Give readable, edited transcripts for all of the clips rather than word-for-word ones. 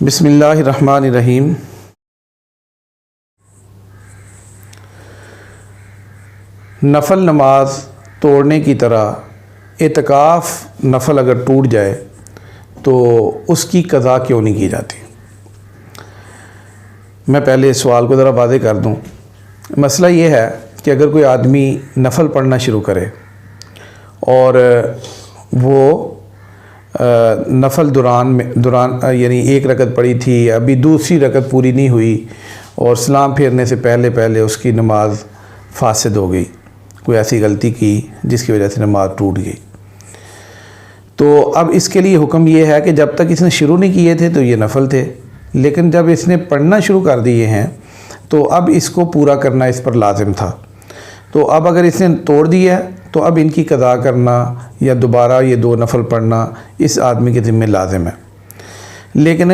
بسم اللہ الرحمن الرحیم۔ نفل نماز توڑنے کی طرح اعتکاف نفل اگر ٹوٹ جائے تو اس کی قضا کیوں نہیں کی جاتی؟ میں پہلے اس سوال کو ذرا واضح کر دوں۔ مسئلہ یہ ہے کہ اگر کوئی آدمی نفل پڑھنا شروع کرے اور وہ نفل دوران یعنی ایک رکعت پڑھی تھی، ابھی دوسری رکعت پوری نہیں ہوئی اور سلام پھیرنے سے پہلے اس کی نماز فاسد ہو گئی، کوئی ایسی غلطی کی جس کی وجہ سے نماز ٹوٹ گئی، تو اب اس کے لیے حکم یہ ہے کہ جب تک اس نے شروع نہیں کیے تھے تو یہ نفل تھے، لیکن جب اس نے پڑھنا شروع کر دیے ہیں تو اب اس کو پورا کرنا اس پر لازم تھا۔ تو اب اگر اس نے توڑ دیا تو اب ان کی قضا کرنا یا دوبارہ یہ دو نفل پڑھنا اس آدمی کے ذمہ لازم ہے۔ لیکن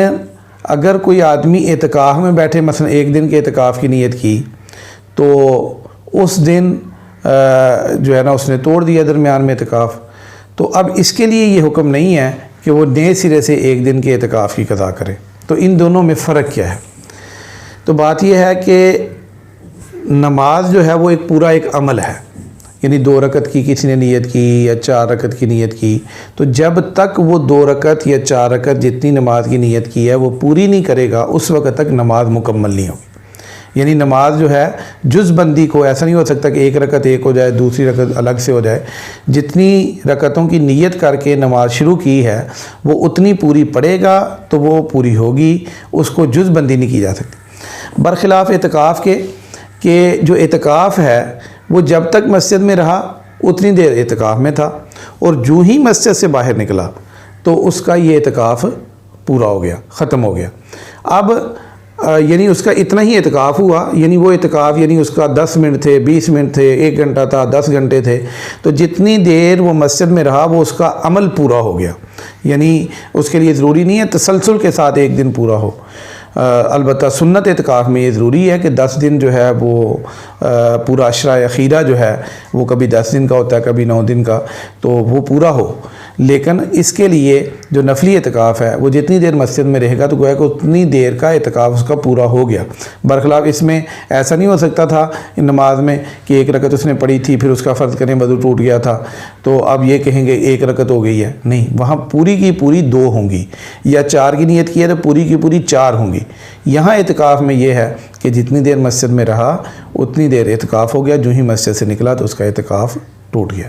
اگر کوئی آدمی اعتکاف میں بیٹھے، مثلا ایک دن کے اعتکاف کی نیت کی تو اس دن جو ہے نا اس نے توڑ دیا درمیان میں اعتکاف، تو اب اس کے لیے یہ حکم نہیں ہے کہ وہ نئے سرے سے ایک دن کے اعتکاف کی قضا کرے۔ تو ان دونوں میں فرق کیا ہے؟ تو بات یہ ہے کہ نماز جو ہے وہ ایک پورا ایک عمل ہے، یعنی 2 رکعت کی کسی نے نیت کی یا 4 رکعت کی نیت کی، تو جب تک وہ 2 رکعت یا 4 رکعت جتنی نماز کی نیت کی ہے وہ پوری نہیں کرے گا اس وقت تک نماز مکمل نہیں ہوگی۔ یعنی نماز جو ہے جز بندی کو ایسا نہیں ہو سکتا کہ ایک رکعت ایک ہو جائے دوسری رکعت الگ سے ہو جائے، جتنی رکعتوں کی نیت کر کے نماز شروع کی ہے وہ اتنی پوری پڑے گا تو وہ پوری ہوگی، اس کو جز بندی نہیں کی جا سکتی۔ برخلاف اعتکاف کے کہ جو اعتکاف ہے وہ جب تک مسجد میں رہا اتنی دیر اعتکاف میں تھا، اور جو ہی مسجد سے باہر نکلا تو اس کا یہ اعتکاف پورا ہو گیا، ختم ہو گیا۔ اب یعنی اس کا اتنا ہی اعتکاف ہوا، یعنی وہ اعتکاف یعنی اس کا 10 منٹ تھے، 20 منٹ تھے، 1 گھنٹہ تھا، 10 گھنٹے تھے، تو جتنی دیر وہ مسجد میں رہا وہ اس کا عمل پورا ہو گیا۔ یعنی اس کے لیے ضروری نہیں ہے تسلسل کے ساتھ ایک دن پورا ہو، البتہ سنت اعتکاف میں یہ ضروری ہے کہ 10 دن جو ہے وہ پورا عشرہ اخیرہ جو ہے وہ کبھی 10 دن کا ہوتا ہے کبھی 9 دن کا، تو وہ پورا ہو۔ لیکن اس کے لیے جو نفلی اعتکاف ہے وہ جتنی دیر مسجد میں رہے گا تو گویا کہ اتنی دیر کا اعتکاف اس کا پورا ہو گیا۔ برخلاف اس میں ایسا نہیں ہو سکتا تھا نماز میں کہ 1 رکعت اس نے پڑھی تھی پھر اس کا فرض کریں وضو ٹوٹ گیا تھا تو اب یہ کہیں گے 1 رکعت ہو گئی ہے، نہیں، وہاں پوری کی پوری 2 ہوں گی، یا 4 کی نیت کی ہے تو پوری کی پوری 4 ہوں گی۔ یہاں اعتکاف میں یہ ہے کہ جتنی دیر مسجد میں رہا اتنی دیر اعتکاف ہو گیا، جو ہی مسجد سے نکلا تو اس کا اعتکاف ٹوٹ گیا۔